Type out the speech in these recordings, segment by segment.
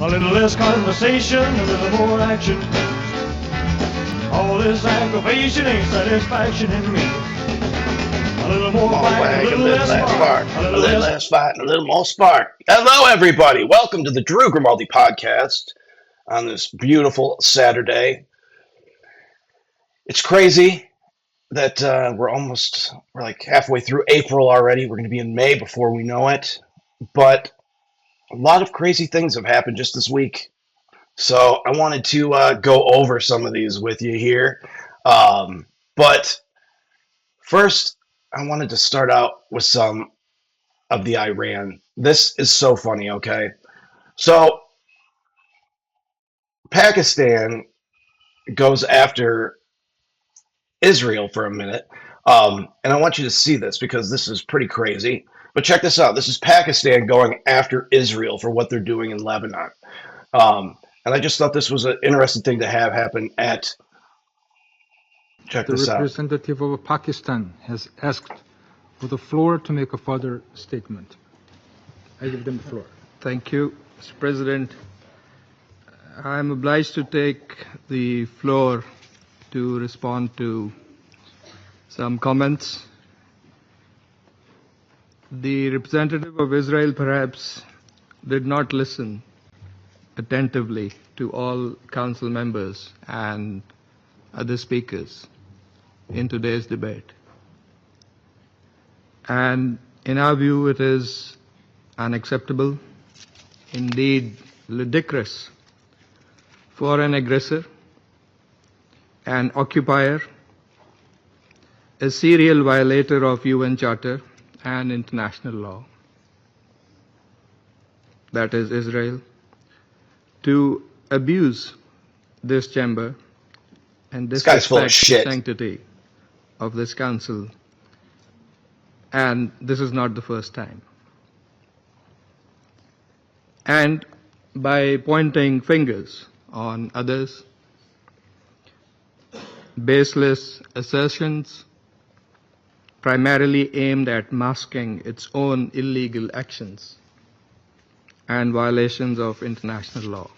A little less conversation, a little more action. All this aggravation ain't satisfaction in me. A little more fight, a little less spark. A little less fight, and a little more spark. Hello, everybody. Welcome to the Drew Grimaldi podcast on this beautiful Saturday. It's crazy that we're like halfway through April already. We're going to be in May before we know it. But a lot of crazy things have happened just this week. So I wanted to go over some of these with you here. But first, I wanted to start out with some of the Iran. This is so funny, okay? So Pakistan goes after Israel for a minute. And I want you to see this because this is pretty crazy. But check this out. This is Pakistan going after Israel for what they're doing in Lebanon. And I just thought this was an interesting thing to have happen at. Check this out. The representative of Pakistan has asked for the floor to make a further statement. I give them the floor. Thank you, Mr. President. I am obliged to take the floor to respond to some comments. The representative of Israel perhaps did not listen attentively to all council members and other speakers in today's debate. And in our view, it is unacceptable, indeed ludicrous, for an aggressor, an occupier, a serial violator of UN Charter and international law, that is Israel, to abuse this chamber and disrespect the sanctity of this council. And this is not the first time. And by pointing fingers on others, baseless assertions primarily aimed at masking its own illegal actions and violations of international law.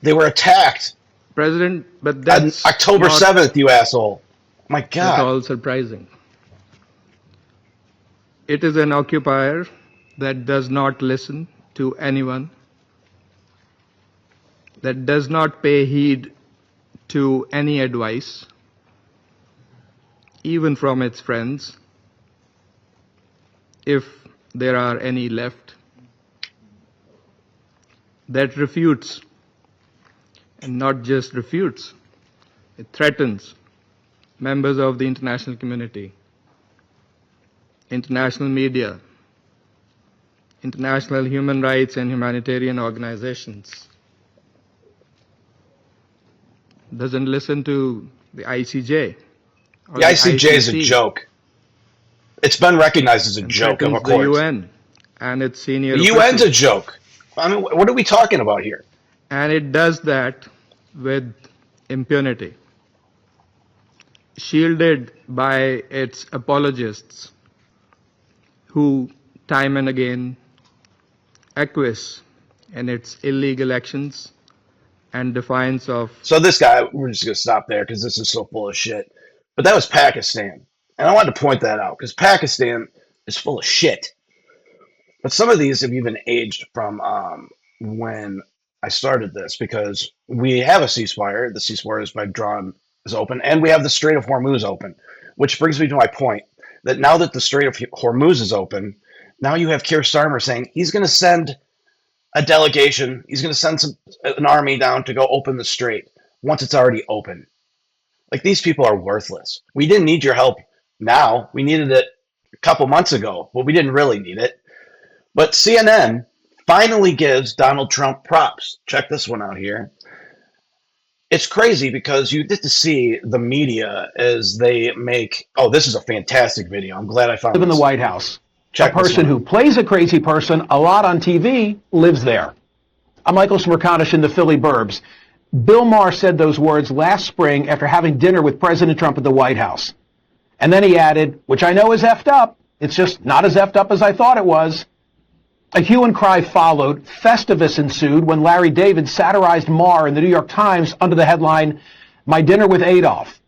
They were attacked. President, but that's on October 7th, you asshole. My God. At all surprising. It is an occupier that does not listen to anyone, that does not pay heed to any advice, even from its friends, if there are any left, that refutes, and not just refutes, it threatens members of the international community, international media, international human rights and humanitarian organizations, doesn't listen to the ICJ. The ICJ is a joke. It's been recognized as a joke of a court. The UN and its senior The UN's a joke. I mean, what are we talking about here? And it does that with impunity, shielded by its apologists who time and again acquiesce in its illegal actions and defiance of... So this guy, we're just going to stop there because this is so full of shit. But that was Pakistan. And I wanted to point that out because Pakistan is full of shit. But some of these have even aged from when I started this because we have a ceasefire. The ceasefire is open, and we have the Strait of Hormuz open, which brings me to my point that now that the Strait of Hormuz is open, now you have Keir Starmer saying he's going to send a delegation. He's going to send an army down to go open the strait once it's already open. Like, these people are worthless. We didn't need your help now. We needed it a couple months ago, but we didn't really need it. But CNN finally gives Donald Trump props. Check this one out here. It's crazy because you get to see the media as they make... Oh, this is a fantastic video. I'm glad I found this. In the White House. A person who plays a crazy person a lot on TV lives there. I'm Michael Smerconish in the Philly Burbs. Bill Maher said those words last spring after having dinner with President Trump at the White House. And then he added, which I know is effed up, it's just not as effed up as I thought it was. A hue and cry followed. Festivus ensued when Larry David satirized Maher in the New York Times under the headline, "My Dinner with Adolf."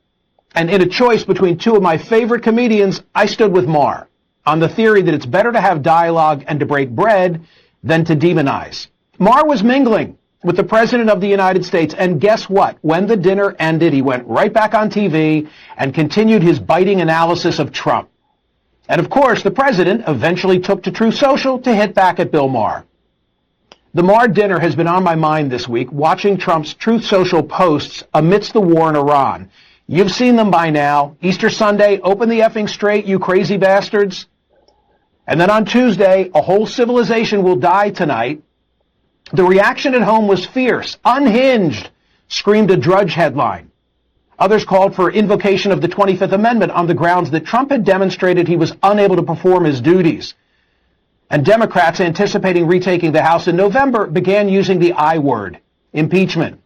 And in a choice between two of my favorite comedians, I stood with Maher on the theory that it's better to have dialogue and to break bread than to demonize. Maher was mingling with the President of the United States, and guess what? When the dinner ended, he went right back on TV and continued his biting analysis of Trump. And of course, the President eventually took to Truth Social to hit back at Bill Maher. The Maher dinner has been on my mind this week, watching Trump's Truth Social posts amidst the war in Iran. You've seen them by now. Easter Sunday, open the effing straight, you crazy bastards. And then on Tuesday, a whole civilization will die tonight. The reaction at home was fierce. Unhinged, screamed a Drudge headline. Others called for invocation of the 25th Amendment on the grounds that Trump had demonstrated he was unable to perform his duties. And Democrats, anticipating retaking the House in November, began using the I word, impeachment.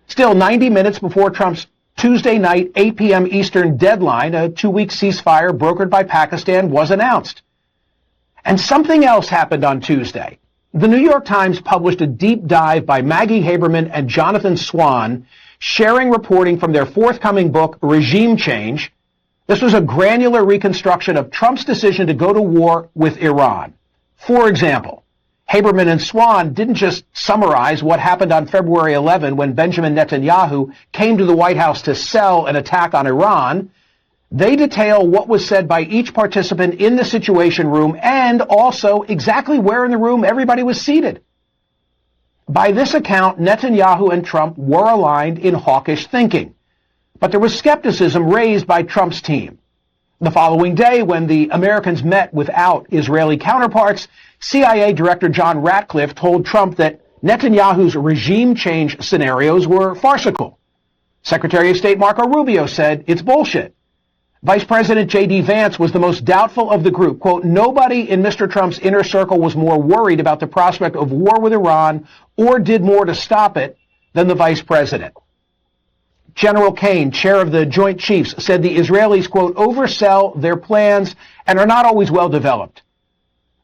Still, 90 minutes before Trump's Tuesday night, 8 p.m. Eastern deadline, a 2-week ceasefire brokered by Pakistan was announced. And something else happened on Tuesday. The New York Times published a deep dive by Maggie Haberman and Jonathan Swan, sharing reporting from their forthcoming book, Regime Change. This was a granular reconstruction of Trump's decision to go to war with Iran. For example, Haberman and Swan didn't just summarize what happened on February 11 when Benjamin Netanyahu came to the White House to sell an attack on Iran. They detail what was said by each participant in the Situation Room and also exactly where in the room everybody was seated. By this account, Netanyahu and Trump were aligned in hawkish thinking, but there was skepticism raised by Trump's team. The following day, when the Americans met without Israeli counterparts, CIA Director John Ratcliffe told Trump that Netanyahu's regime change scenarios were farcical. Secretary of State Marco Rubio said it's bullshit. Vice President J.D. Vance was the most doubtful of the group. Quote, nobody in Mr. Trump's inner circle was more worried about the prospect of war with Iran or did more to stop it than the vice president. General Kane, chair of the Joint Chiefs, said the Israelis, quote, oversell their plans and are not always well developed.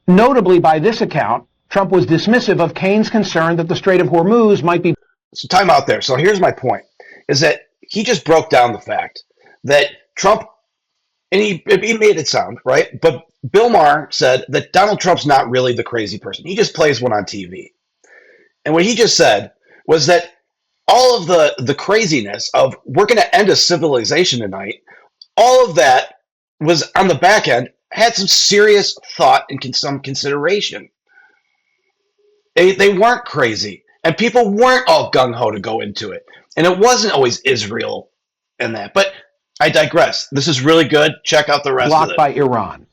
Notably, by this account, Trump was dismissive of Kane's concern that the Strait of Hormuz might be... So time out there. So here's my point, is that he just broke down the fact that Trump, and he made it sound, right? But Bill Maher said that Donald Trump's not really the crazy person. He just plays one on TV. And what he just said was that all of the craziness of we're going to end a civilization tonight, all of that was on the back end, had some serious thought and some consideration. They weren't crazy. And people weren't all gung-ho to go into it. And it wasn't always Israel and that. But I digress. This is really good. Check out the rest of it. Blocked by Iran.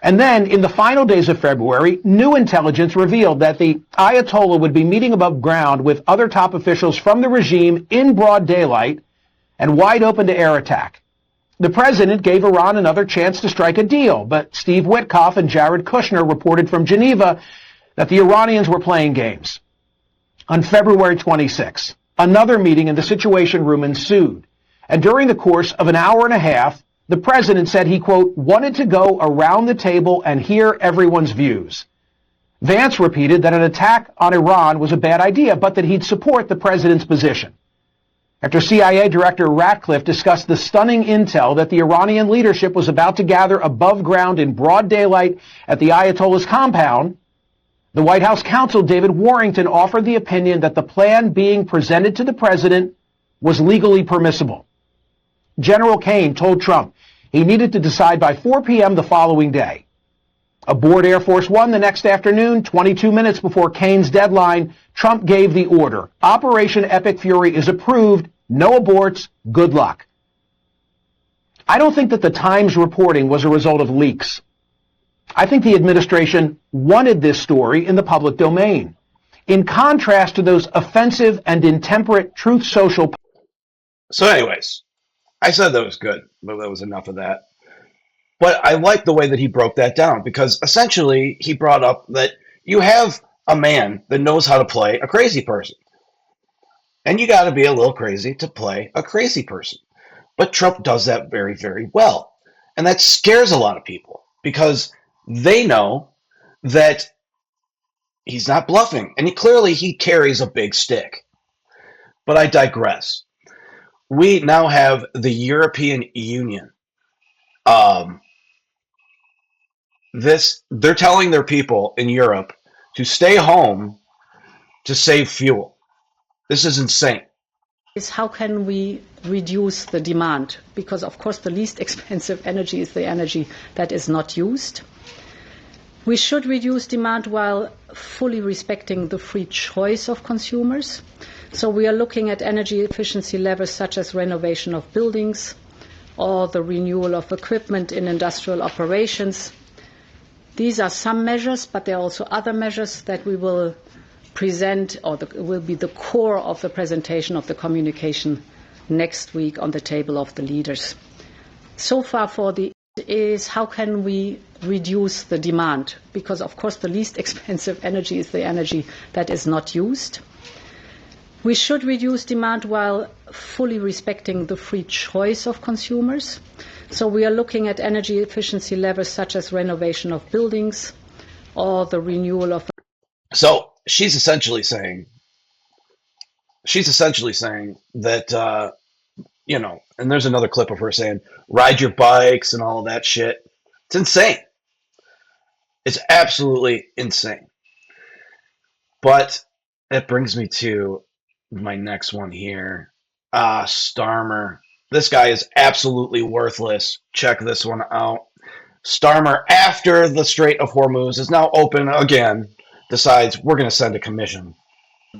And then, in the final days of February, new intelligence revealed that the Ayatollah would be meeting above ground with other top officials from the regime in broad daylight and wide open to air attack. The president gave Iran another chance to strike a deal, but Steve Witkoff and Jared Kushner reported from Geneva that the Iranians were playing games. On February 26, another meeting in the Situation Room ensued, and during the course of an hour and a half, the president said he, quote, wanted to go around the table and hear everyone's views. Vance repeated that an attack on Iran was a bad idea, but that he'd support the president's position. After CIA Director Ratcliffe discussed the stunning intel that the Iranian leadership was about to gather above ground in broad daylight at the Ayatollah's compound, the White House counsel David Warrington offered the opinion that the plan being presented to the president was legally permissible. General Kane told Trump he needed to decide by 4 p.m. the following day. Aboard Air Force One the next afternoon, 22 minutes before Kane's deadline, Trump gave the order. Operation Epic Fury is approved. No aborts. Good luck. I don't think that the Times reporting was a result of leaks. I think the administration wanted this story in the public domain. In contrast to those offensive and intemperate Truth Social... So anyways, I said that was good, but that was enough of that. But I like the way that he broke that down, because essentially he brought up that you have a man that knows how to play a crazy person. And you got to be a little crazy to play a crazy person. But Trump does that very, very well. And that scares a lot of people, because they know that he's not bluffing. And clearly he carries a big stick. But I digress. We now have the European Union. They're telling their people in Europe to stay home to save fuel. This is insane. Is how can we reduce the demand? Because of course the least expensive energy is the energy that is not used. We should reduce demand while fully respecting the free choice of consumers. So we are looking at energy efficiency levers such as renovation of buildings or the renewal of equipment in industrial operations. These are some measures, but there are also other measures that we will present, or will be the core of the presentation of the communication next week on the table of the leaders. So far for the is how can we reduce the demand? Because of course the least expensive energy is the energy that is not used. We should reduce demand while fully respecting the free choice of consumers. So we are looking at energy efficiency levers such as renovation of buildings or the renewal of. So she's essentially saying that, and there's another clip of her saying, ride your bikes and all of that shit. It's insane. It's absolutely insane. But that brings me to my next one here. Starmer. This guy is absolutely worthless. Check this one out. Starmer, after the Strait of Hormuz is now open again, decides we're going to send a commission.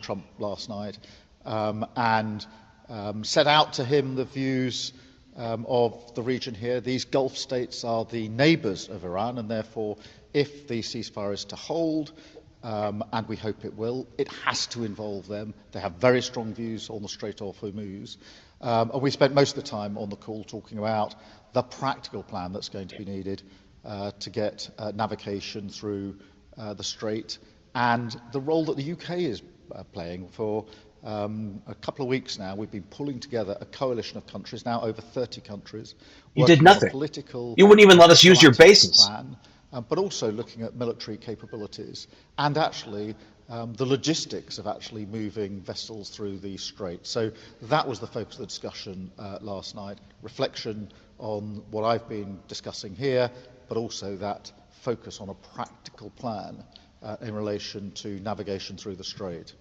Trump last night and set out to him the views of the region here. These Gulf states are the neighbours of Iran, and therefore, if the ceasefire is to hold, and we hope it will, it has to involve them. They have very strong views on the Strait of Hormuz. And we spent most of the time on the call talking about the practical plan that's going to be needed to get navigation through the Strait, and the role that the UK is playing. For a couple of weeks now, we've been pulling together a coalition of countries, now over 30 countries. You did nothing. You wouldn't even let us use your bases. Plan, but also looking at military capabilities and actually the logistics of actually moving vessels through the Strait. So that was the focus of the discussion last night. Reflection on what I've been discussing here, but also that focus on a practical plan in relation to navigation through the Strait.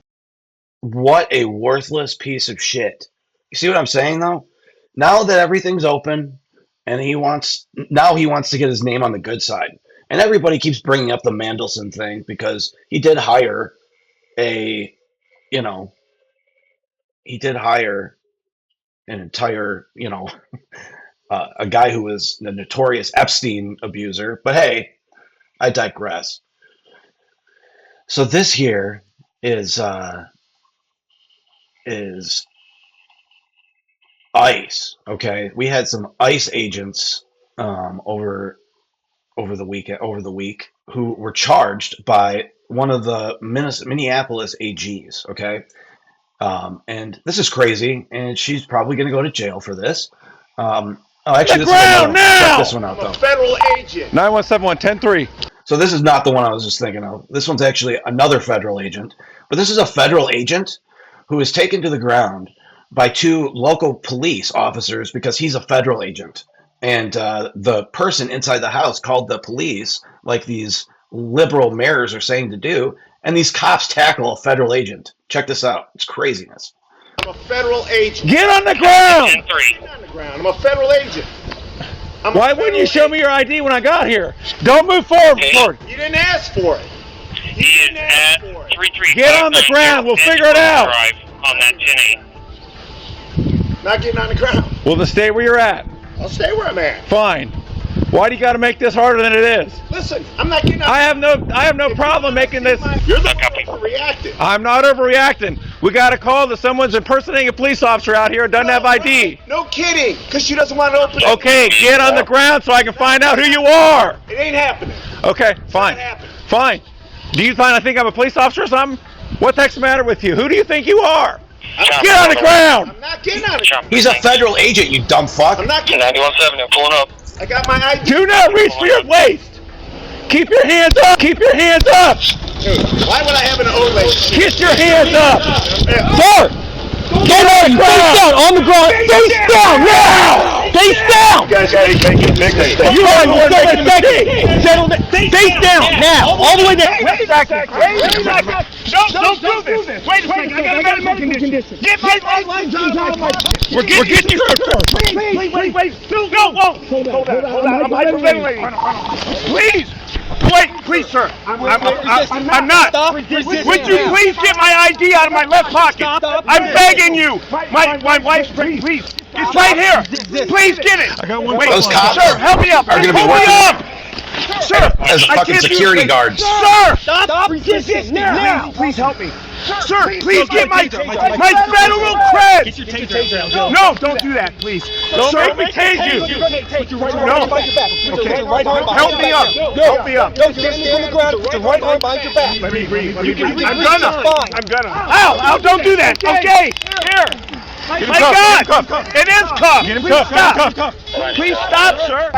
What a worthless piece of shit. You see what I'm saying, though? Now that everything's open, and he wants to get his name on the good side. And everybody keeps bringing up the Mandelson thing because he did hire an entire, a guy who was the notorious Epstein abuser. But hey, I digress. So this here is ICE. Okay, we had some ICE agents over the week who were charged by one of the Minneapolis AGs. Okay, and this is crazy, and she's probably going to go to jail for this. Actually, check this one out though. I'm a federal agent. 917-110-3. So this is not the one I was just thinking of. This one's actually another federal agent, but this is a federal agent who is taken to the ground by two local police officers because he's a federal agent. And the person inside the house called the police, like these liberal mayors are saying to do, and these cops tackle a federal agent. Check this out. It's craziness. I'm a federal agent. Get on the ground! Get on the ground. I'm a federal agent. Why wouldn't you show me your ID when I got here? Don't move forward. You didn't ask for it. He is at 335. Get on the ground. We'll figure it out. On that 10-8. Not getting on the ground. Well, then stay where you're at. I'll stay where I'm at. Fine. Why do you got to make this harder than it is? Listen, I'm not getting on. I have no problem making this. You're the one overreacting. I'm not overreacting. We got a call that someone's impersonating a police officer out here who doesn't have ID. No kidding, because she doesn't want to open it. Okay, get on the ground so I can find out who you are. It ain't happening. Okay, fine. Fine. Do you think I'm a police officer or something? What the heck's the matter with you? Who do you think you are? Get on the ground! I'm not getting on the ground. He's a federal agent, you dumb fuck. I'm not getting on 91-7, I'm pulling up. I got my ID. Do not reach for your waist! Keep your hands up! Keep your hands up! Why would I have an overlay? Get your hands up! Sir! Get on the ground! Face down! On the ground! Face down! Now! Face down! You guys gotta make a big mistake. You are making a mistake! Settle down! Face down! Now! All the way down! Don't do this! Wait a second, I got a medical condition. Get my license out of my pocket! We're getting you first! Wait! No! Hold on. I'm hyperventilating. Please! Wait, please, sir. I'm not. Would you please get my ID out of my left pocket? I'm begging you. My wife's please. It's right here. Please get it. I got one. Wait, those cops sir, help me up. are going to be Hold me working up. Sir, as fucking security guards. Sir, Stop resisting now! please help me. Sir, please get my federal cred. Get your taser out. No, don't do that, please. Don't make me tase you. Put your right No. arm behind your back. Put your right arm behind Help me up. Help me up. No, stand on the ground. Put your right arm behind your back. Let me breathe. I'm I'm gonna. Ow, don't do that. Okay, here. My God! It is cuffed! Please stop! Please stop, sir!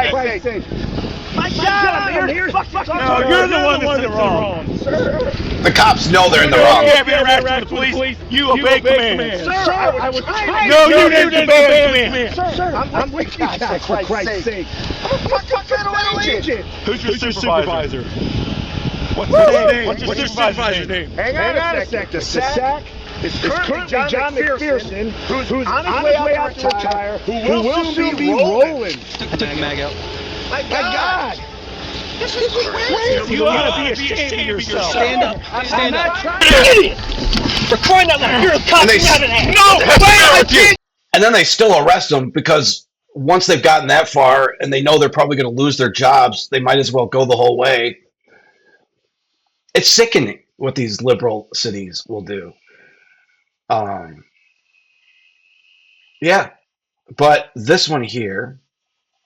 My God! No, you're the one that's in the wrong. The cops know they're in the wrong. You can't be harassing the police. You obey commands. Sir, I was trying. No, you didn't obey commands. Sir, I'm with you guys, for Christ's sake. I'm a fucking federal agent. Who's your supervisor? What's his name? What's your supervisor's name? Hang on a second. The SAC is currently John McPherson, who's on his way out to retire, who will soon be rolling. I took the mag out. My God! This is crazy! You ought to be ashamed of yourself. Stand up. Stand up. Idiot! For crying out loud, you're a cop, you have an ass! No! Wait! And then they still arrest them because once they've gotten that far and they know they're probably going to lose their jobs, they might as well go the whole way. It's sickening what these liberal cities will do. Yeah, but this one here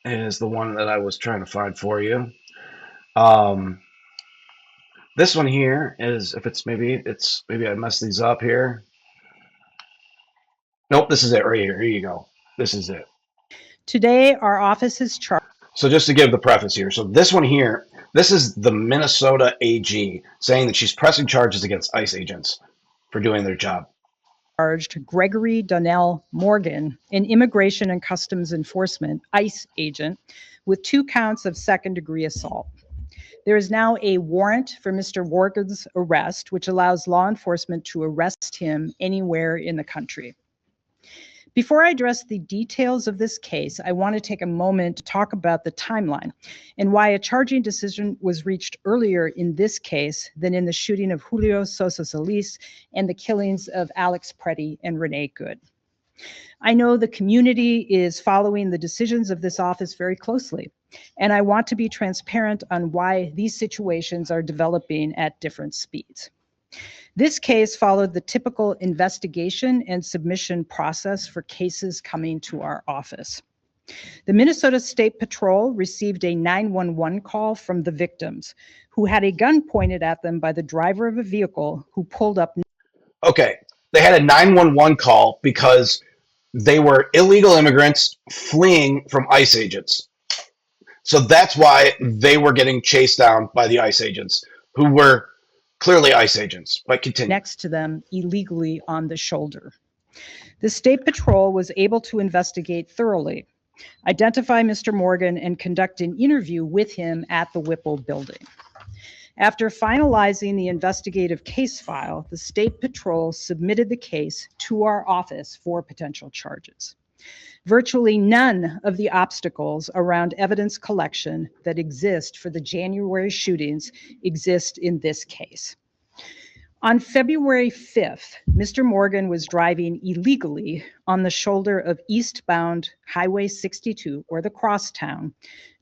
is the one that I was trying to find for you. This one here is, if it's maybe I messed these up here. Nope, this is it right here. Here you go. This is it. Today, our office is charged. So just to give the preface here. So this one here, this is the Minnesota AG saying that she's pressing charges against ICE agents for doing their job. Charged Gregory Donnell Morgan, an Immigration and Customs Enforcement ICE agent, with 2 counts of second-degree assault. There is now a warrant for Mr. Morgan's arrest, which allows law enforcement to arrest him anywhere in the country. Before I address the details of this case, I want to take a moment to talk about the timeline and why a charging decision was reached earlier in this case than in the shooting of Julio Sosa Solis and the killings of Alex Preddy and Renee Good. I know the community is following the decisions of this office very closely, and I want to be transparent on why these situations are developing at different speeds. This case followed the typical investigation and submission process for cases coming to our office. The Minnesota State Patrol received a 911 call from the victims, who had a gun pointed at them by the driver of a vehicle who pulled up. Okay, they had a 911 call because they were illegal immigrants fleeing from ICE agents. So that's why they were getting chased down by the ICE agents, who were clearly ICE agents, but continue. Next to them illegally on the shoulder. The State Patrol was able to investigate thoroughly, identify Mr. Morgan, and conduct an interview with him at the Whipple building. After finalizing the investigative case file, the State Patrol submitted the case to our office for potential charges. Virtually none of the obstacles around evidence collection that exist for the January shootings exist in this case. On February 5th, Mr. Morgan was driving illegally on the shoulder of eastbound Highway 62, or the Crosstown,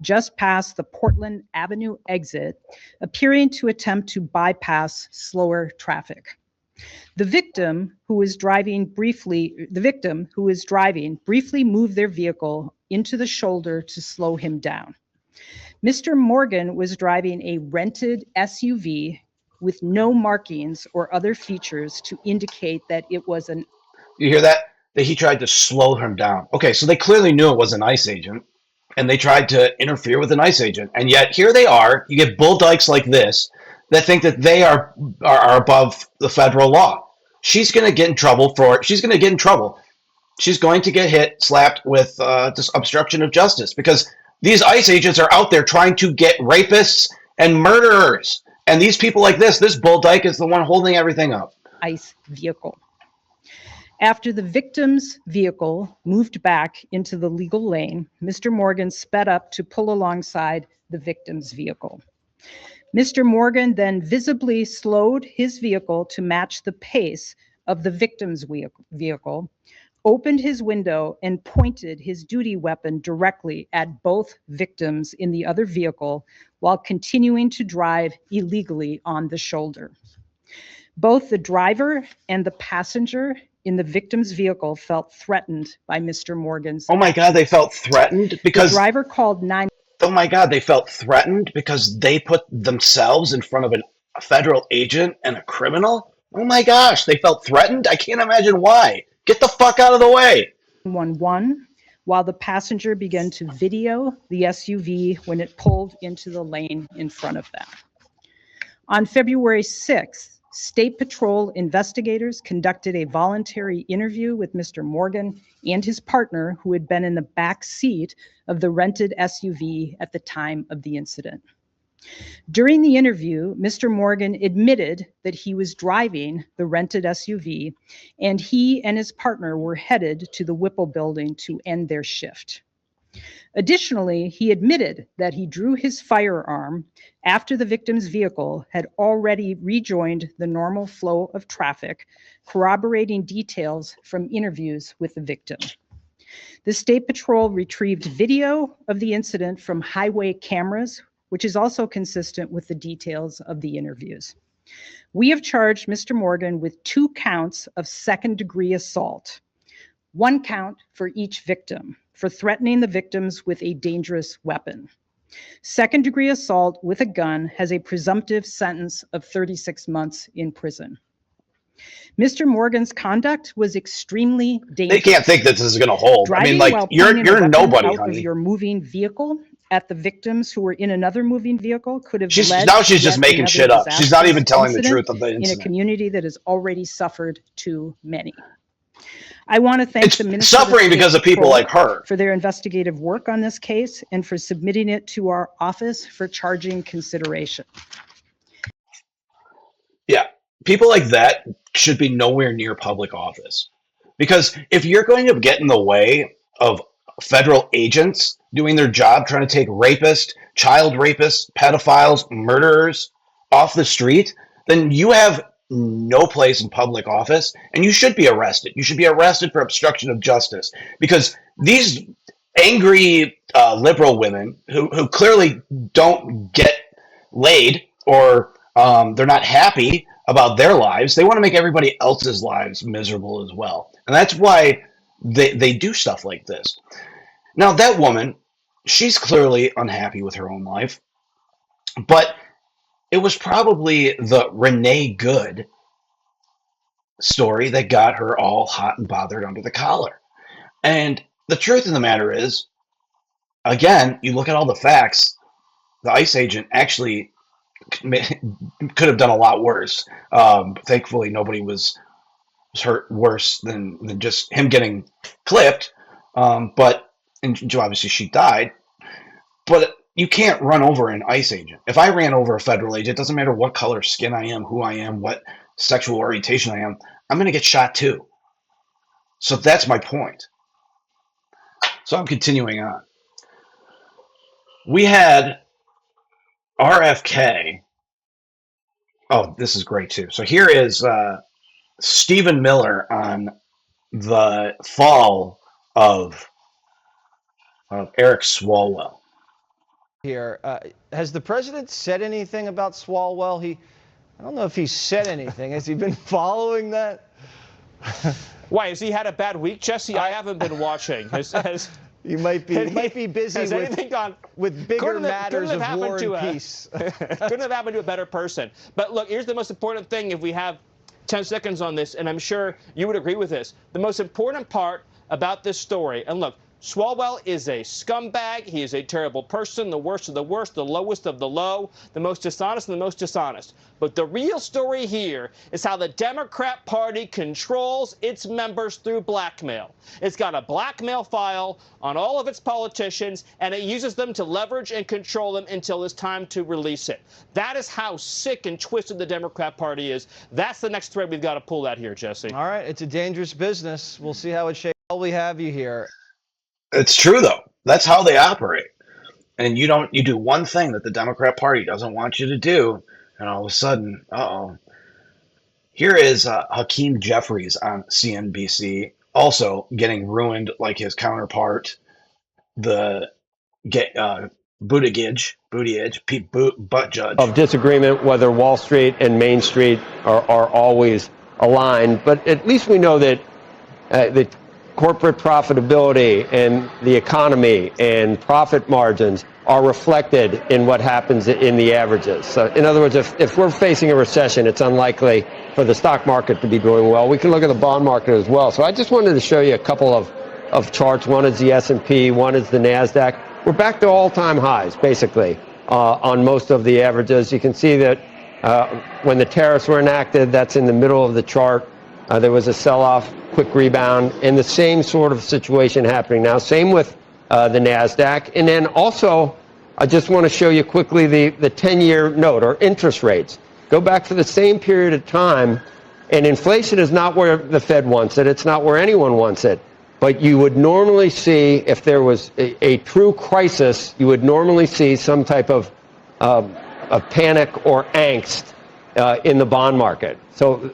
just past the Portland Avenue exit, appearing to attempt to bypass slower traffic. The victim who was driving briefly moved their vehicle into the shoulder to slow him down. Mr. Morgan was driving a rented SUV with no markings or other features to indicate that it was an... You hear that? That he tried to slow him down. Okay, so they clearly knew it was an ICE agent, and they tried to interfere with an ICE agent. And yet here they are. You get bull dykes like this that think that they are above the federal law. She's going to get in trouble for it. She's going to get in trouble. She's going to get hit, slapped with this obstruction of justice because these ICE agents are out there trying to get rapists and murderers. And these people like this Bull Dyke is the one holding everything up. ICE vehicle. After the victim's vehicle moved back into the legal lane, Mr. Morgan sped up to pull alongside the victim's vehicle. Mr. Morgan then visibly slowed his vehicle to match the pace of the victim's vehicle, opened his window, and pointed his duty weapon directly at both victims in the other vehicle while continuing to drive illegally on the shoulder. Both the driver and the passenger in the victim's vehicle felt threatened by Mr. Morgan's. Oh my God, they felt threatened because the driver called 911. Oh my God, they felt threatened because they put themselves in front of a federal agent and a criminal? Oh my gosh, they felt threatened? I can't imagine why. Get the fuck out of the way. 911, while the passenger began to video the SUV when it pulled into the lane in front of them. On February 6th, State Patrol investigators conducted a voluntary interview with Mr. Morgan and his partner, who had been in the back seat of the rented SUV at the time of the incident. During the interview, Mr. Morgan admitted that he was driving the rented SUV, and he and his partner were headed to the Whipple building to end their shift. Additionally, he admitted that he drew his firearm after the victim's vehicle had already rejoined the normal flow of traffic, corroborating details from interviews with the victim. The State Patrol retrieved video of the incident from highway cameras, which is also consistent with the details of the interviews. We have charged Mr. Morgan with 2 counts of second-degree assault, 1 count for each victim, for threatening the victims with a dangerous weapon. Second-degree assault with a gun has a presumptive sentence of 36 months in prison. Mr. Morgan's conduct was extremely dangerous. They can't think that this is going to hold. Driving I mean, like, you're nobody, honey. Of your moving vehicle at the victims who were in another moving vehicle could have she's led just making shit up. She's not even telling the truth of the incident. In a community that has already suffered too many. I want to thank the Minister suffering because of people like her for their investigative work on this case and for submitting it to our office for charging consideration. Yeah, people like that should be nowhere near public office. Because if you're going to get in the way of federal agents doing their job, trying to take rapists, child rapists, pedophiles, murderers off the street, then you have no place in public office, and you should be arrested. You should be arrested for obstruction of justice because these angry liberal women who clearly don't get laid or they're not happy about their lives, they want to make everybody else's lives miserable as well. And that's why they do stuff like this. Now, that woman, she's clearly unhappy with her own life, but it was probably the Renee Good story that got her all hot and bothered under the collar. And the truth of the matter is, again, you look at all the facts, the ICE agent actually could have done a lot worse. Thankfully, nobody was hurt worse than just him getting clipped. But obviously she died. But you can't run over an ICE agent. If I ran over a federal agent, it doesn't matter what color skin I am, who I am, what sexual orientation I am, I'm going to get shot too. So that's my point. So I'm continuing on. We had RFK. Oh, this is great too. So here is Stephen Miller on the fall of Eric Swalwell. Here, has the president said anything about Swalwell? I don't know if he said anything. Has he been following that? Why, has he had a bad week, Jesse? I haven't been watching. You might be busy with bigger matters of war and peace. Couldn't have happened to a better person. But look, here's the most important thing if we have 10 seconds on this, and I'm sure you would agree with this. The most important part about this story, and look, Swalwell is a scumbag. He is a terrible person, the worst of the worst, the lowest of the low, the most dishonest and the most dishonest. But the real story here is how the Democrat Party controls its members through blackmail. It's got a blackmail file on all of its politicians, and it uses them to leverage and control them until it's time to release it. That is how sick and twisted the Democrat Party is. That's the next thread we've got to pull out here, Jesse. All right, it's a dangerous business. We'll see how it shakes out. We have you here. It's true, though. That's how they operate. And you do one thing that the Democrat Party doesn't want you to do, and all of a sudden, Here is Hakeem Jeffries on CNBC, also getting ruined like his counterpart, the Buttigieg, Pete Buttigieg. Of disagreement whether Wall Street and Main Street are always aligned, but at least we know that the corporate profitability and the economy and profit margins are reflected in what happens in the averages. So in other words, if we're facing a recession, it's unlikely for the stock market to be doing well. We can look at the bond market as well. So I just wanted to show you a couple of charts. One is the S&P, one is the NASDAQ. We're back to all-time highs, basically, on most of the averages. You can see that when the tariffs were enacted, that's in the middle of the chart. There was a sell-off, quick rebound, and the same sort of situation happening now. Same with the NASDAQ. And then also, I just want to show you quickly the 10-year note, or interest rates. Go back for the same period of time, and inflation is not where the Fed wants it. It's not where anyone wants it. But you would normally see, if there was a true crisis, you would normally see some type of panic or angst in the bond market. So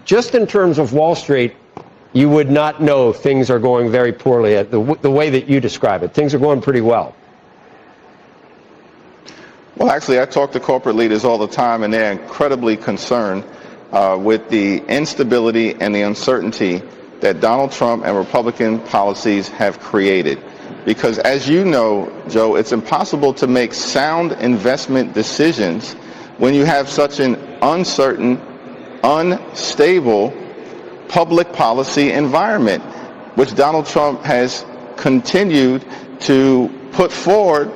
just in terms of Wall Street, you would not know things are going very poorly the way that you describe it. Things are going pretty well. Well, actually, I talk to corporate leaders all the time, and they're incredibly concerned with the instability and the uncertainty that Donald Trump and Republican policies have created. Because as you know, Joe, it's impossible to make sound investment decisions when you have such an uncertain, unstable public policy environment, which Donald Trump has continued to put forward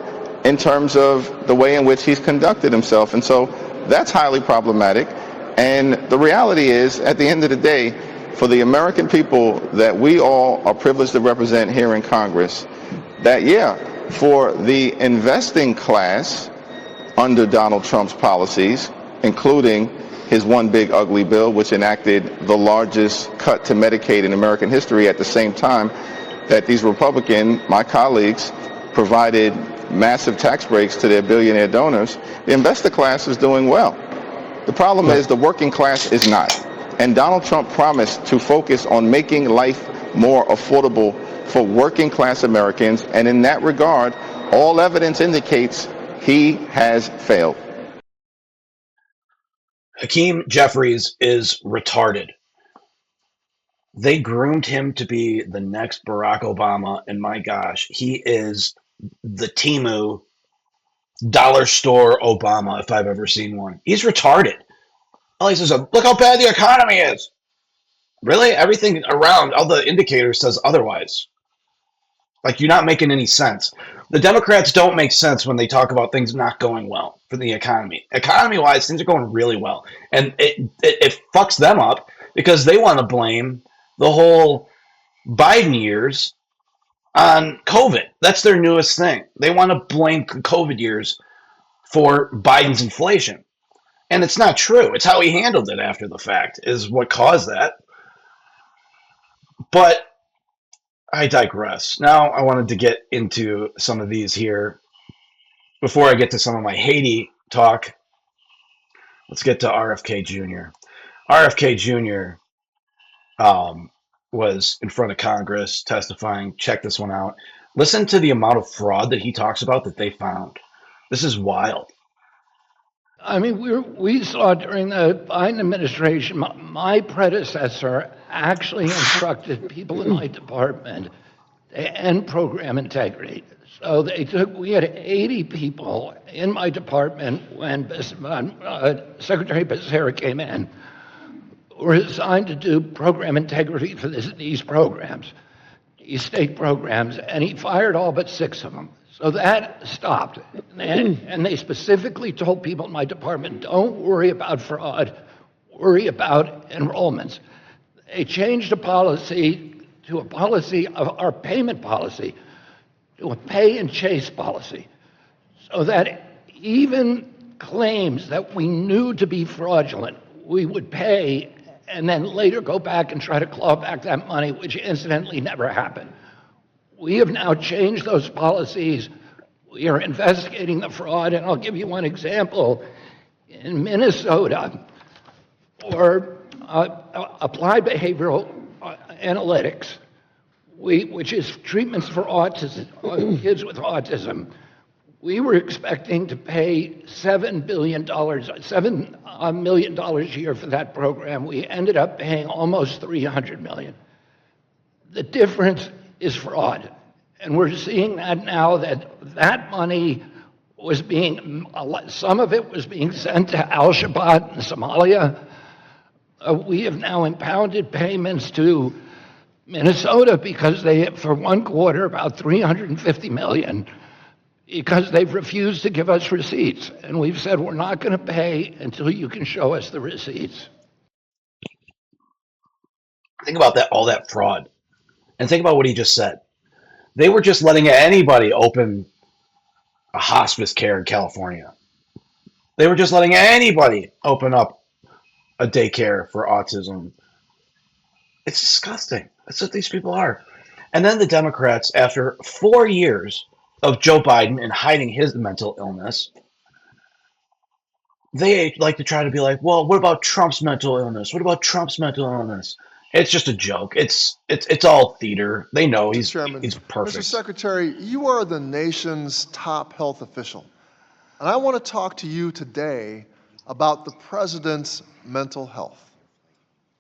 in terms of the way in which he's conducted himself. And so that's highly problematic. And the reality is, at the end of the day, for the American people that we all are privileged to represent here in Congress, that, for the investing class under Donald Trump's policies, including his one big ugly bill, which enacted the largest cut to Medicaid in American history at the same time that these my colleagues, provided massive tax breaks to their billionaire donors, the investor class is doing well. The problem is the working class is not. And Donald Trump promised to focus on making life more affordable for working class Americans, and in that regard, all evidence indicates he has failed. Hakeem Jeffries is retarded. They groomed him to be the next Barack Obama, and my gosh, he is the Temu dollar store Obama, if I've ever seen one. He's retarded. All he says, look how bad the economy is. Really? Everything around, all the indicators says otherwise. Like, you're not making any sense. The Democrats don't make sense when they talk about things not going well for the economy. Economy-wise, things are going really well. And it fucks them up because they want to blame the whole Biden years on COVID. That's their newest thing. They want to blame COVID years for Biden's inflation. And it's not true. It's how he handled it after the fact is what caused that. But I digress. Now I wanted to get into some of these here. Before I get to some of my Haiti talk, let's get to RFK Jr. RFK Jr. Was in front of Congress testifying. Check this one out. Listen to the amount of fraud that he talks about that they found. This is wild. I mean, we saw during the Biden administration, my predecessor actually instructed people in my department to end program integrity. So we had 80 people in my department when Secretary Becerra came in, were assigned to do program integrity for these programs. these state programs, and he fired all but 6 of them. So that stopped. And they specifically told people in my department, don't worry about fraud, worry about enrollments. They changed the policy to a policy of our payment policy, to a pay and chase policy, so that even claims that we knew to be fraudulent, we would pay and then later go back and try to claw back that money, which incidentally never happened. We have now changed those policies. We are investigating the fraud, and I'll give you one example. In Minnesota, for applied behavioral analytics, which is treatments for autism, kids with autism, we were expecting to pay $7 million a year for that program. We ended up paying almost $300 million. The difference is fraud. And we're seeing that now, that money was being, some of it was being sent to Al-Shabaab in Somalia. We have now impounded payments to Minnesota because they, for 1 quarter, about $350 million, because they've refused to give us receipts. And we've said we're not going to pay until you can show us the receipts. Think about that, all that fraud. And think about what he just said. They were just letting anybody open a hospice care in California. They were just letting anybody open up a daycare for autism. It's disgusting. That's what these people are. And then the Democrats, after 4 years of Joe Biden and hiding his mental illness, they like to try to be like, well, what about Trump's mental illness? What about Trump's mental illness? It's just a joke. It's all theater. They know he's perfect. Mr. Secretary, you are the nation's top health official. And I want to talk to you today about the president's mental health.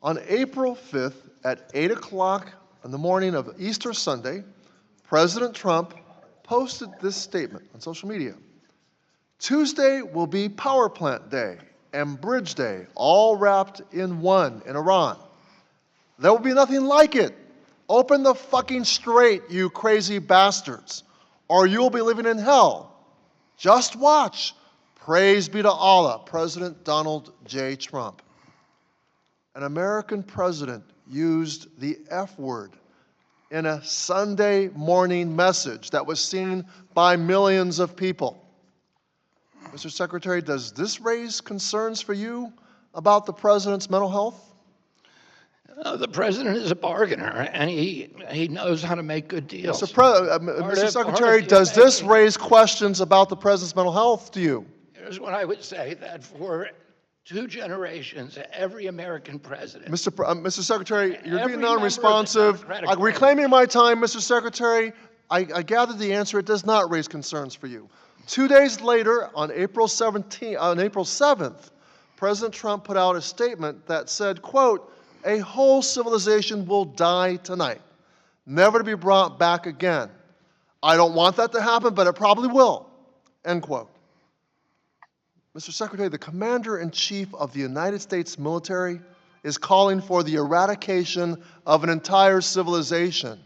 On April 5th at 8 o'clock in the morning of Easter Sunday, President Trump posted this statement on social media. Tuesday will be Power Plant Day and Bridge Day, all wrapped in one in Iran. There will be nothing like it. Open the fucking strait, you crazy bastards, or you'll be living in hell. Just watch. Praise be to Allah, President Donald J. Trump. An American president used the F word in a Sunday morning message that was seen by millions of people. Mr. Secretary, does this raise concerns for you about the president's mental health? The president is a bargainer, and he knows how to make good deals. Mr. Secretary, does this raise questions about the president's mental health to you? Here's what I would say, that for 2 generations, every American president... Mr. Secretary, you're being non-responsive. Reclaiming my time, Mr. Secretary, I gathered the answer. It does not raise concerns for you. 2 days later, on April 7th, President Trump put out a statement that said, quote, "A whole civilization will die tonight, never to be brought back again. I don't want that to happen, but it probably will," end quote. Mr. Secretary, the Commander-in-Chief of the United States military is calling for the eradication of an entire civilization.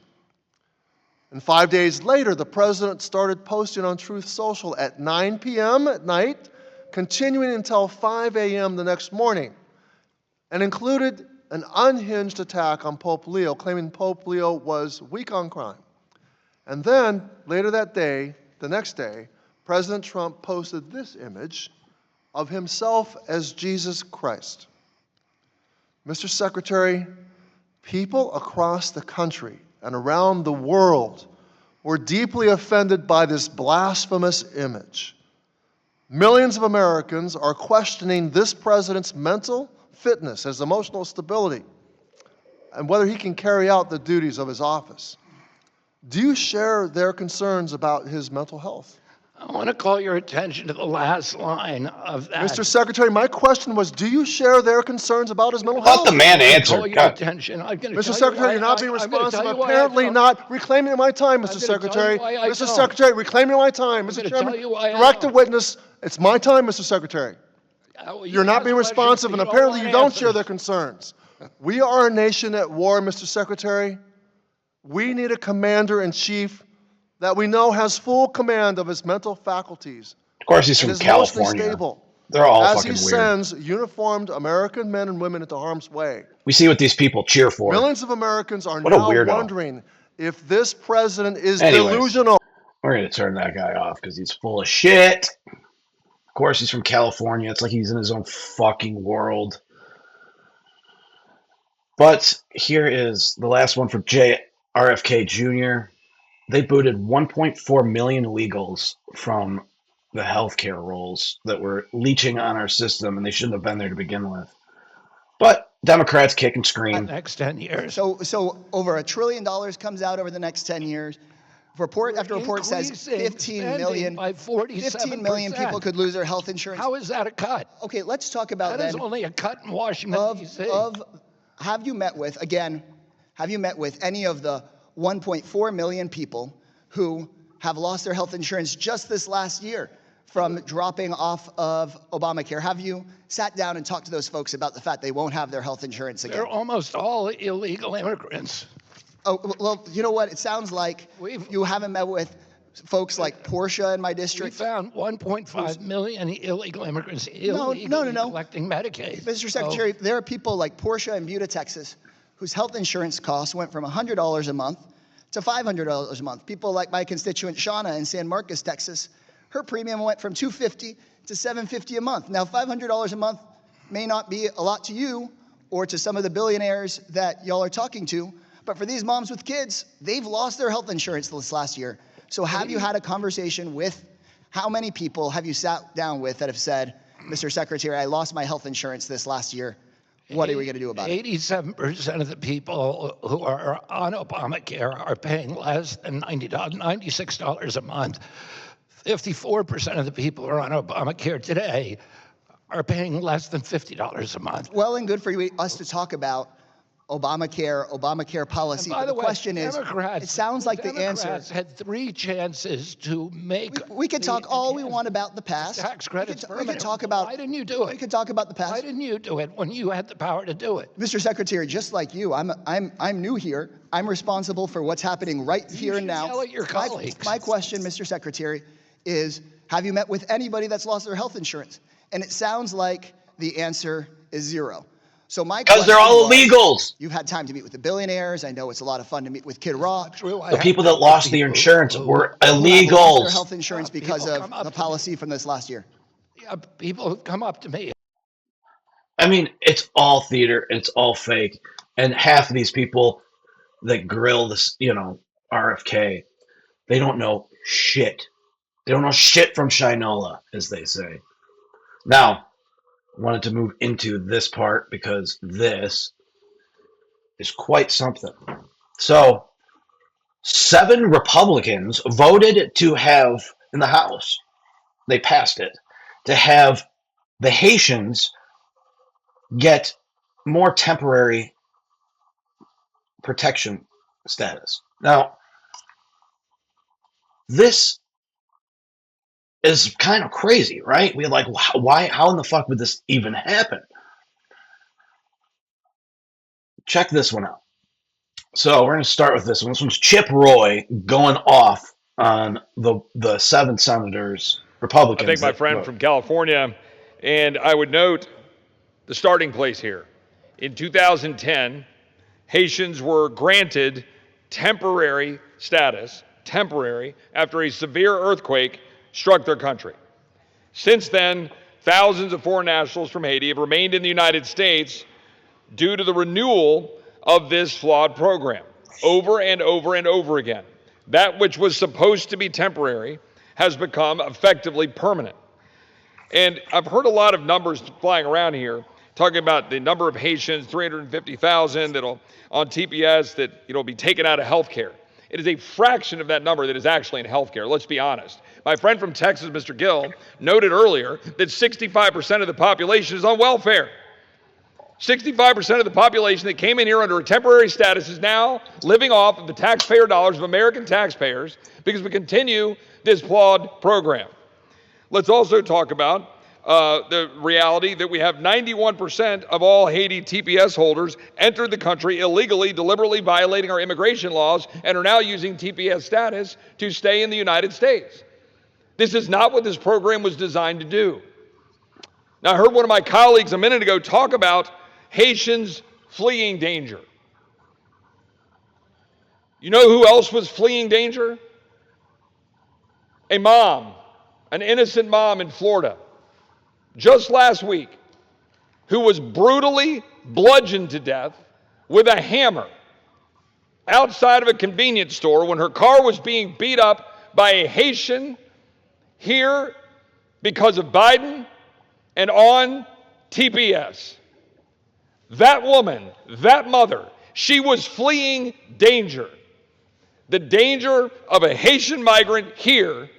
And 5 days later, the President started posting on Truth Social at 9 p.m. at night, continuing until 5 a.m. the next morning, and included an unhinged attack on Pope Leo, claiming Pope Leo was weak on crime. And then, later that day, the next day, President Trump posted this image of himself as Jesus Christ. Mr. Secretary, people across the country and around the world were deeply offended by this blasphemous image. Millions of Americans are questioning this president's mental fitness, his emotional stability, and whether he can carry out the duties of his office. Do you share their concerns about his mental health? I want to call your attention to the last line of that. Mr. Secretary, my question was, do you share their concerns about his mental health? Let the man answer. Mr. Secretary, you're not being responsive. Apparently not. Reclaiming my time, Mr. Secretary. Mr. Secretary, reclaiming my time. Mr. Chairman, direct the witness. It's my time, Mr. Secretary. You're not being responsive, and apparently you don't share their concerns. We are a nation at war, Mr. Secretary. We need a commander-in-chief that we know has full command of his mental faculties. Of course, he's and from is emotionally California. stable They're all as fucking he weird. sends uniformed American men and women into harm's way. We see what these people cheer for. Millions of Americans are What a now weirdo. wondering if this president is Anyways, delusional. We're going to turn that guy off because he's full of shit. Of course, he's from California. It's like he's in his own fucking world. But here is the last one for RFJ Jr. They booted 1.4 million illegals from the healthcare rolls that were leeching on our system, and they shouldn't have been there to begin with. But Democrats kick and scream. Next 10 years. So over $1 trillion comes out over the next 10 years. Report after report says 15 million people could lose their health insurance. How is that a cut? Okay, let's talk about that is only a cut in Washington, D.C. Have you met with any of the 1.4 million people who have lost their health insurance just this last year from dropping off of Obamacare? Have you sat down and talked to those folks about the fact they won't have their health insurance again? They're almost all illegal immigrants. Oh, well, you know what? It sounds like you haven't met with folks like Portia in my district. We found 1.5 million illegal immigrants illegally collecting Medicaid. Mr. Secretary, there are people like Portia in Buda, Texas, whose health insurance costs went from $100 a month to $500 a month. People like my constituent Shauna in San Marcos, Texas, her premium went from $250 to $750 a month. Now, $500 a month may not be a lot to you or to some of the billionaires that y'all are talking to, but for these moms with kids, they've lost their health insurance this last year. So have you had a conversation with, how many people have you sat down with that have said, Mr. Secretary, I lost my health insurance this last year. What are we going to do about it? 87% of the people who are on Obamacare are paying less than $96 a month. 54% of the who are on Obamacare today are paying less than $50 a month. Well and good for us to talk about Obamacare policy. By the way, question is, it sounds like the answer had 3 chances to make. We could talk all we want about the past. Tax credits. We could talk about. Why didn't you do it? We could talk about the past. Why didn't you do it when you had the power to do it? Mr. Secretary, just like you, I'm new here. I'm responsible for what's happening right here and now. Yell at your colleagues. My question, Mr. Secretary, is: have you met with anybody that's lost their health insurance? And it sounds like the answer is 0. So my because they're all illegals. You've had time to meet with the billionaires. I know it's a lot of fun to meet with Kid Rock. The people that lost the insurance were illegals. Their health insurance because of the policy from this last year. Yeah, people who come up to me. I mean, it's all theater. It's all fake. And half of these people that grill this, RFK, they don't know shit. They don't know shit from Shinola, as they say. Now, wanted to move into this part because this is quite something. So, 7 Republicans voted to have, in the House, they passed it, to have the Haitians get more temporary protection status. Now, this is kind of crazy, right? We're like, why? How in the fuck would this even happen? Check this one out. So we're going to start with this one. This one's Chip Roy going off on the 7 senators, Republicans. I think my friend from California, and I would note the starting place here. In 2010, Haitians were granted temporary status, after a severe earthquake struck their country. Since then, thousands of foreign nationals from Haiti have remained in the United States due to the renewal of this flawed program over and over and over again. That which was supposed to be temporary has become effectively permanent. And I've heard a lot of numbers flying around here talking about the number of Haitians, 350,000 that'll on TPS that be taken out of healthcare. It is a fraction of that number that is actually in healthcare, let's be honest. My friend from Texas, Mr. Gill, noted earlier that 65% of the population is on welfare. 65% of the population that came in here under a temporary status is now living off of the taxpayer dollars of American taxpayers because we continue this flawed program. Let's also talk about the reality that we have 91% of all Haiti TPS holders entered the country illegally, deliberately violating our immigration laws, and are now using TPS status to stay in the United States. This is not what this program was designed to do. Now, I heard one of my colleagues a minute ago talk about Haitians fleeing danger. You know who else was fleeing danger? A mom, an innocent mom in Florida, just last week, who was brutally bludgeoned to death with a hammer outside of a convenience store when her car was being beat up by a Haitian here because of Biden and on TPS. That woman, that mother, she was fleeing danger. The danger of a Haitian migrant here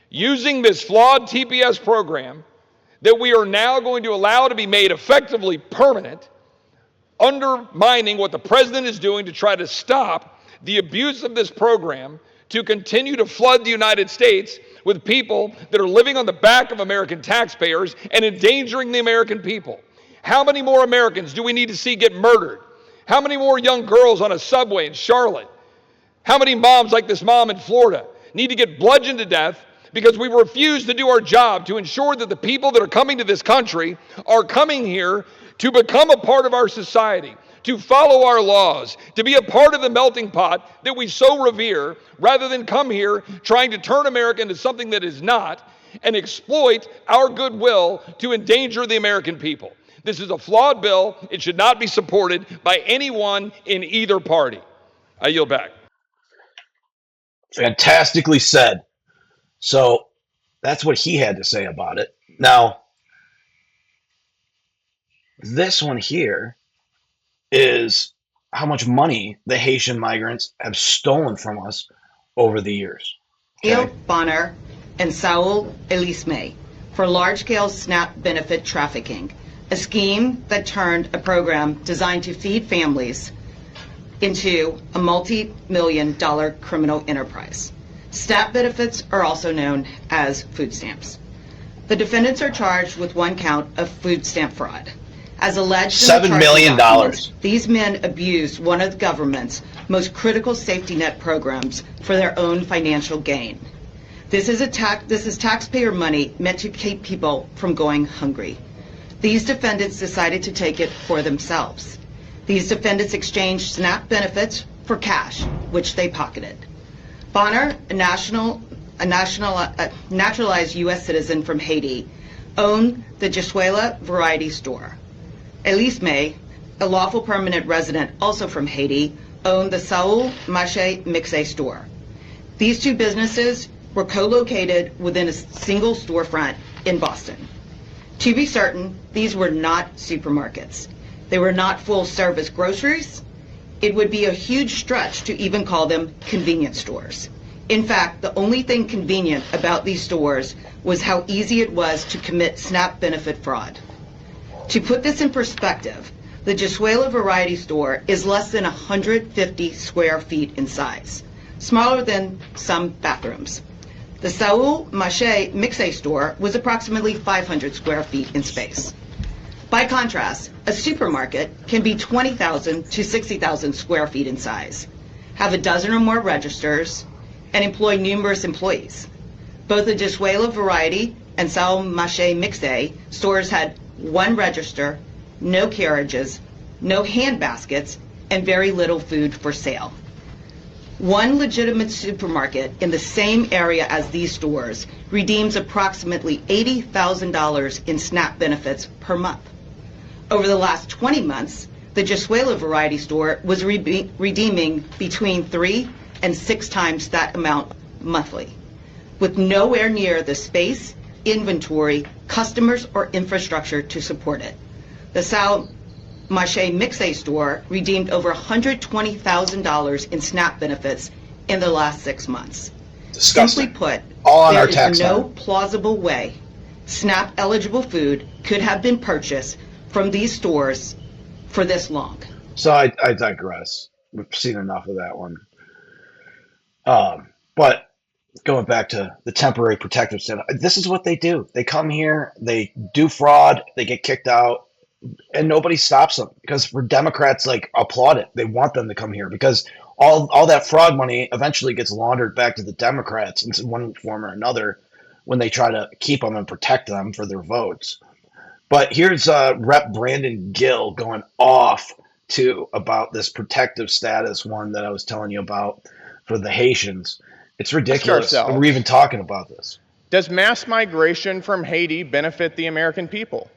using this flawed TPS program that we are now going to allow to be made effectively permanent, undermining what the president is doing to try to stop the abuse of this program to continue to flood the United States with people that are living on the back of American taxpayers and endangering the American people. How many more Americans do we need to see get murdered? How many more young girls on a subway in Charlotte? How many moms like this mom in Florida need to get bludgeoned to death because we refuse to do our job to ensure that the people that are coming to this country are coming here to become a part of our society, to follow our laws, to be a part of the melting pot that we so revere, rather than come here trying to turn America into something that is not and exploit our goodwill to endanger the American people. This is a flawed bill. It should not be supported by anyone in either party. I yield back. Fantastically said. So that's what he had to say about it. Now, this one here is how much money the Haitian migrants have stolen from us over the years. Okay. Bonner and Saul Elisme for large-scale SNAP benefit trafficking, a scheme that turned a program designed to feed families into a multi-million-dollar criminal enterprise. SNAP benefits are also known as food stamps. The defendants are charged with one count of food stamp fraud. As alleged in the $7 million. These men abused one of the government's most critical safety net programs for their own financial gain. This is taxpayer money meant to keep people from going hungry. These defendants decided to take it for themselves. These defendants exchanged SNAP benefits for cash, which they pocketed. Bonner, a naturalized U.S. citizen from Haiti, owned the Jesuela Variety Store. Elisme, a lawful permanent resident also from Haiti, owned the Saul Marché Mixé store. These two businesses were co-located within a single storefront in Boston. To be certain, these were not supermarkets. They were not full-service groceries. It would be a huge stretch to even call them convenience stores. In fact, the only thing convenient about these stores was how easy it was to commit SNAP benefit fraud. To put this in perspective, the Jesuela Variety Store is less than 150 square feet in size, smaller than some bathrooms. The Saul Marché Mixé store was approximately 500 square feet in space. By contrast, a supermarket can be 20,000 to 60,000 square feet in size, have a dozen or more registers, and employ numerous employees. Both the Jesuela Variety and Saul Marché Mixé stores had one register, no carriages, no hand baskets, and very little food for sale. One legitimate supermarket in the same area as these stores redeems approximately $80,000 in SNAP benefits per month. Over the last 20 months, the Jesuela Variety Store was redeeming between 3 and 6 times that amount monthly, with nowhere near the space, inventory, customers, or infrastructure to support it. The Saul Marché Mixé store redeemed over $120,000 in SNAP benefits in the last 6 months. Disgusting. Simply put, all on there our tax is no line. plausible way SNAP eligible food could have been purchased from these stores for this long. So I digress. We've seen enough of that one. But going back to the temporary protective status, this is what they do. They come here, they do fraud, they get kicked out, and nobody stops them because for Democrats, like, applaud it. They want them to come here because all that fraud money eventually gets laundered back to the Democrats in one form or another when they try to keep them and protect them for their votes. But here's Rep. Brandon Gill going off too about this protective status one that I was telling you about for the Haitians. It's ridiculous. We're even talking about this. Does mass migration from Haiti benefit the American people?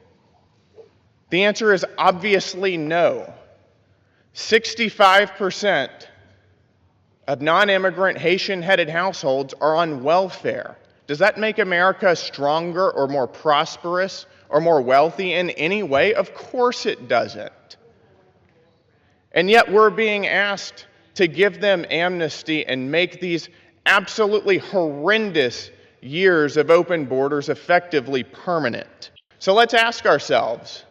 The answer is obviously no. 65% of non-immigrant Haitian-headed households are on welfare. Does that make America stronger or more prosperous or more wealthy in any way? Of course it doesn't. And yet we're being asked to give them amnesty and make these absolutely horrendous years of open borders effectively permanent. So let's ask ourselves.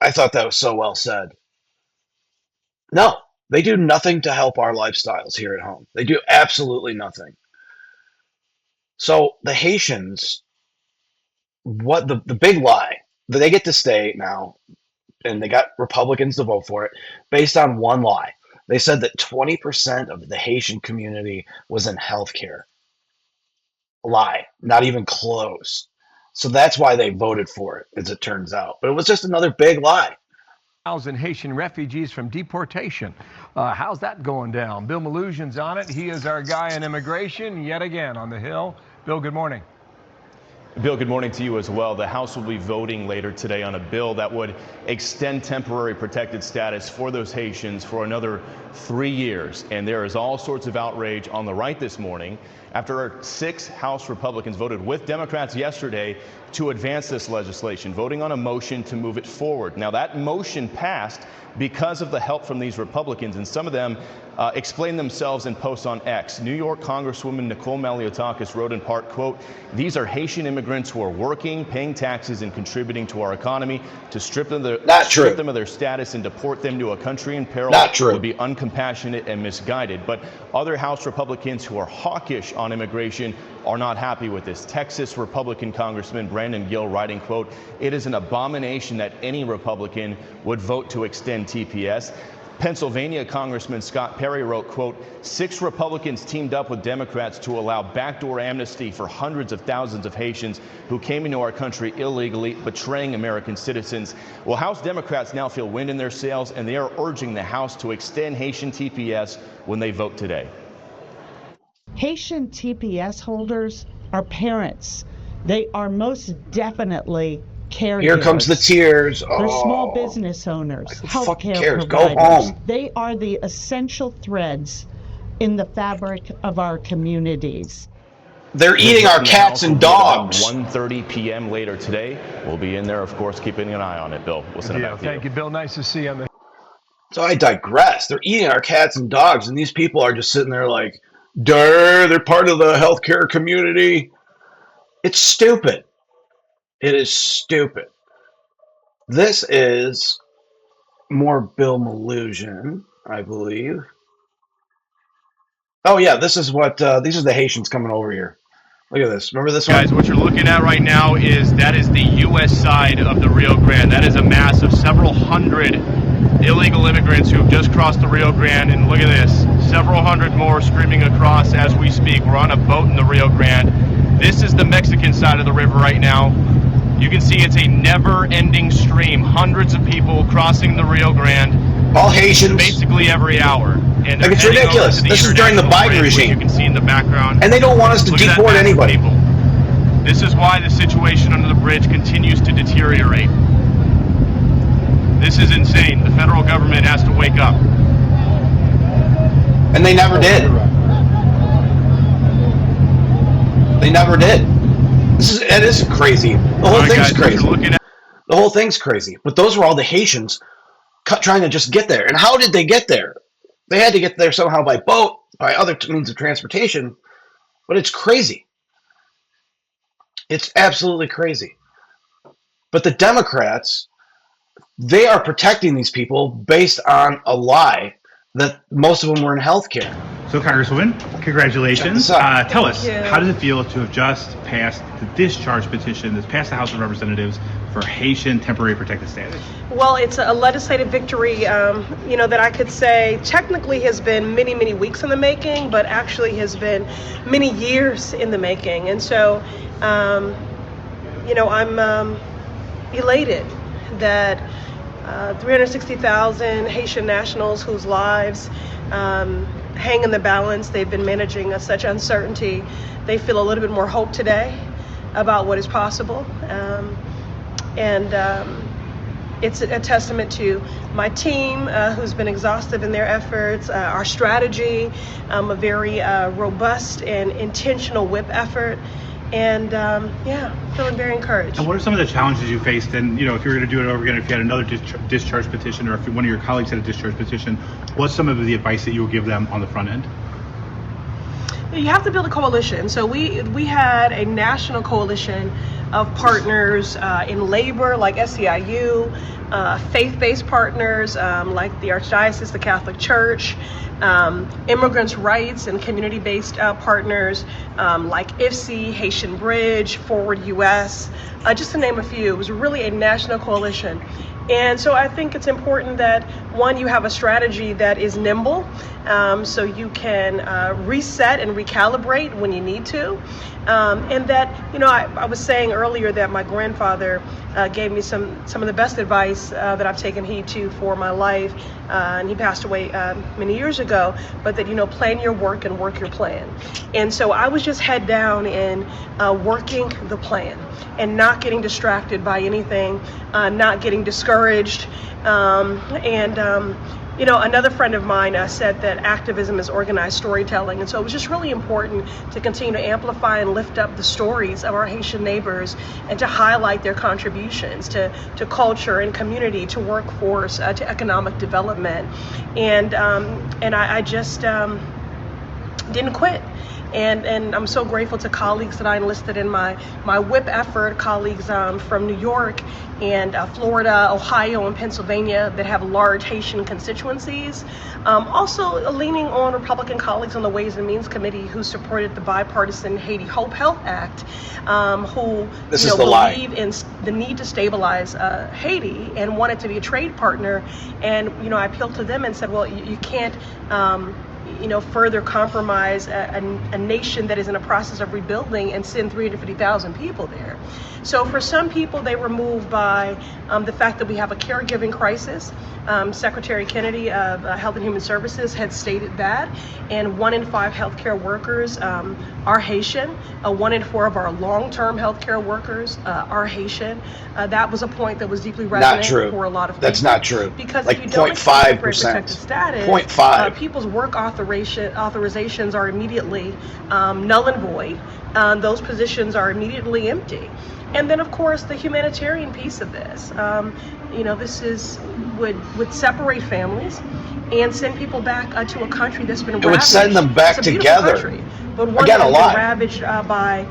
I thought that was so well said. No, they do nothing to help our lifestyles here at home. They do absolutely nothing. So the Haitians, what the big lie, that they get to stay now, and they got Republicans to vote for it, based on one lie. They said that 20% of the Haitian community was in healthcare. Lie, not even close. So that's why they voted for it, as it turns out. But it was just another big lie. Haitian refugees from deportation. How's that going down? Bill Malusian's on it. He is our guy in immigration yet again on the Hill. Bill, good morning. Bill, good morning to you as well. The House will be voting later today on a bill that would extend temporary protected status for those Haitians for another 3 years. And there is all sorts of outrage on the right this morning after 6 House Republicans voted with Democrats yesterday to advance this legislation, voting on a motion to move it forward. Now, that motion passed because of the help from these Republicans, and some of them explained themselves in posts on X. New York Congresswoman Nicole Maliotakis wrote in part, quote, "These are Haitian immigrants who are working, paying taxes, and contributing to our economy. To strip them of their status and deport them to a country in peril would be uncompassionate and misguided." But other House Republicans who are hawkish on immigration are not happy with this. Texas Republican Congressman Brandon Gill writing, quote, "It is an abomination that any Republican would vote to extend TPS." Pennsylvania Congressman Scott Perry wrote, quote, "6 Republicans teamed up with Democrats to allow backdoor amnesty for hundreds of thousands of Haitians who came into our country illegally, betraying American citizens." Well, House Democrats now feel wind in their sails, and they are urging the House to extend Haitian TPS when they vote today. Haitian TPS holders are parents. They are most definitely caregivers. Here comes the tears. They're small Oh, business owners, fucking healthcare cares. providers. Go home. They are the essential threads in the fabric of our communities. They're eating our cats and dogs. 1:30 p.m. later today. We'll be in there, of course, keeping an eye on it. Bill, we'll send it back to you. Thank you, Bill. Nice to see you on the. So I digress. They're eating our cats and dogs, and these people are just sitting there like, duh, they're part of the healthcare community. It's stupid. It is stupid. This is more Bill Malusian, I believe. Oh yeah, this is what these are the Haitians coming over here. Look at this. Remember this one? Guys, what you're looking at right now is the U.S. side of the Rio Grande. That is a mass of several hundred illegal immigrants who have just crossed the Rio Grande. And look at this, several hundred more streaming across as we speak. We're on a boat in the Rio Grande. This is the Mexican side of the river right now. You can see it's a never-ending stream. Hundreds of people crossing the Rio Grande. All Haitians. Basically every hour. And like, it's ridiculous. This is during the Biden regime. You can see in the background. And they don't want us to deport anybody. This is why the situation under the bridge continues to deteriorate. This is insane. The federal government has to wake up. And they never did. They never did. It is crazy. The whole thing's crazy. The whole thing's crazy. But those were all the Haitians trying to just get there. And how did they get there? They had to get there somehow by boat, by other means of transportation. But it's crazy. It's absolutely crazy. But the Democrats, they are protecting these people based on a lie that most of them were in healthcare. So, Congresswoman, congratulations. Tell us, how does it feel to have just passed the discharge petition that's passed the House of Representatives for Haitian temporary protected status? Well, it's a legislative victory, that I could say technically has been many, many weeks in the making, but actually has been many years in the making. And so, I'm elated that 360,000 Haitian nationals whose lives hang in the balance. They've been managing such uncertainty. They feel a little bit more hope today about what is possible. It's a testament to my team, who's been exhaustive in their efforts, our strategy, a very robust and intentional whip effort. And feeling very encouraged. And what are some of the challenges you faced? And if you were going to do it over again, if you had another discharge petition, or if one of your colleagues had a discharge petition, what's some of the advice that you would give them on the front end? You have to build a coalition. So we had a national coalition of partners in labor, like SEIU, faith-based partners like the Archdiocese, the Catholic Church, immigrants' rights and community-based partners like IFC, Haitian Bridge, Forward US, just to name a few. It was really a national coalition. And so I think it's important that, one, you have a strategy that is nimble, so you can reset and recalibrate when you need to. And that, I was saying earlier that my grandfather gave me some of the best advice that I've taken heed to for my life, and he passed away many years ago, but that, plan your work and work your plan. And so I was just head down in working the plan and not getting distracted by anything, not getting discouraged. Another friend of mine said that activism is organized storytelling. And so it was just really important to continue to amplify and lift up the stories of our Haitian neighbors and to highlight their contributions to culture and community, to workforce, to economic development. And I just didn't quit. And I'm so grateful to colleagues that I enlisted in my whip effort, colleagues from New York and Florida, Ohio, and Pennsylvania that have large Haitian constituencies. Also leaning on Republican colleagues on the Ways and Means Committee who supported the bipartisan Haiti Hope Health Act, who believe in the need to stabilize Haiti and wanted to be a trade partner. And I appealed to them and said, well, you can't further compromise a nation that is in a process of rebuilding and send 350,000 people there. So for some people, they were moved by the fact that we have a caregiving crisis. Secretary Kennedy of Health and Human Services had stated that, and 1 in 5 healthcare workers are Haitian. 1 in 4 of our long-term healthcare workers are Haitian. That was a point that was deeply resonant for a lot of people. That's not true. Because like if you don't accept temporary protected status, 0.5. People's work authorizations are immediately null and void. Those positions are immediately empty. And then, of course, the humanitarian piece of this. This would separate families and send people back to a country that's been ravaged. It would send them back together. Country, but one that's been ravaged by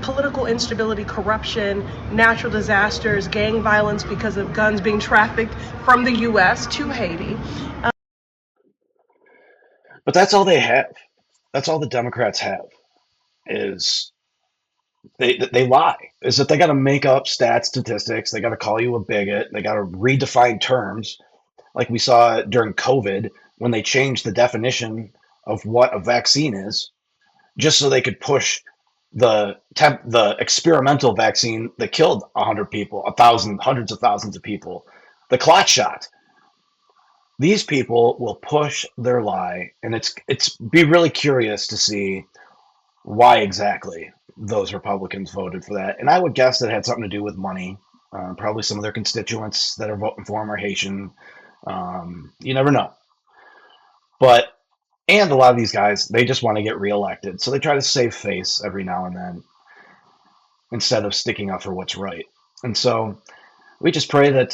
political instability, corruption, natural disasters, gang violence because of guns being trafficked from the U.S. to Haiti. But that's all they have. That's all the Democrats have, is they lie. Is that they got to make up statistics. They got to call you a bigot. They got to redefine terms, like we saw during COVID when they changed the definition of what a vaccine is, just so they could push the experimental vaccine that killed 100 people, 1,000, hundreds of thousands of people, the clot shot. These people will push their lie, and it's be really curious to see why exactly those Republicans voted for that. And I would guess that had something to do with money. Probably some of their constituents that are voting for them are Haitian. You never know. And a lot of these guys, they just want to get reelected. So they try to save face every now and then instead of sticking up for what's right. And so we just pray that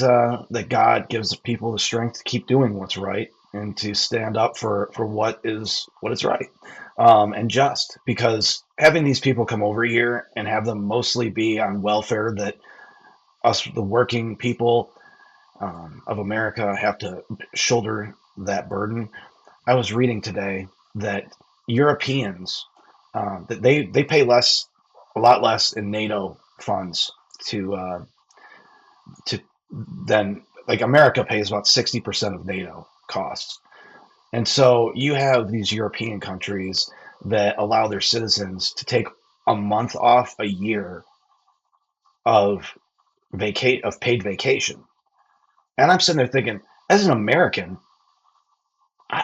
that God gives people the strength to keep doing what's right and to stand up for what is right and just. Because having these people come over here and have them mostly be on welfare that us, the working people of America, have to shoulder that burden, I was reading today that Europeans that they pay a lot less in NATO funds to than like America pays about 60% of NATO costs. And so you have these European countries that allow their citizens to take a month off a year of paid vacation. And I'm sitting there thinking, as an American,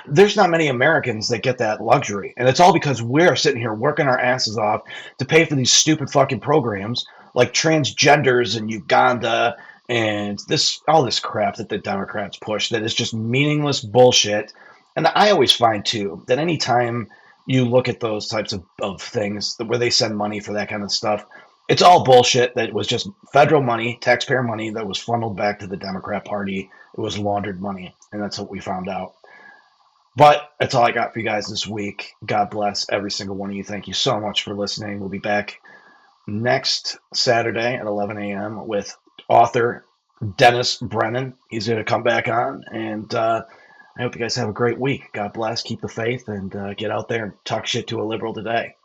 there's not many Americans that get that luxury. And it's all because we're sitting here working our asses off to pay for these stupid fucking programs like transgenders in Uganda and all this crap that the Democrats push that is just meaningless bullshit. And I always find too that anytime you look at those types of things where they send money for that kind of stuff, it's all bullshit that was just federal money, taxpayer money that was funneled back to the Democrat Party. It was laundered money. And that's what we found out. But that's all I got for you guys this week. God bless every single one of you. Thank you so much for listening. We'll be back next Saturday at 11 a.m. with author Dennis Brennan. He's going to come back on. And I hope you guys have a great week. God bless. Keep the faith and get out there and talk shit to a liberal today.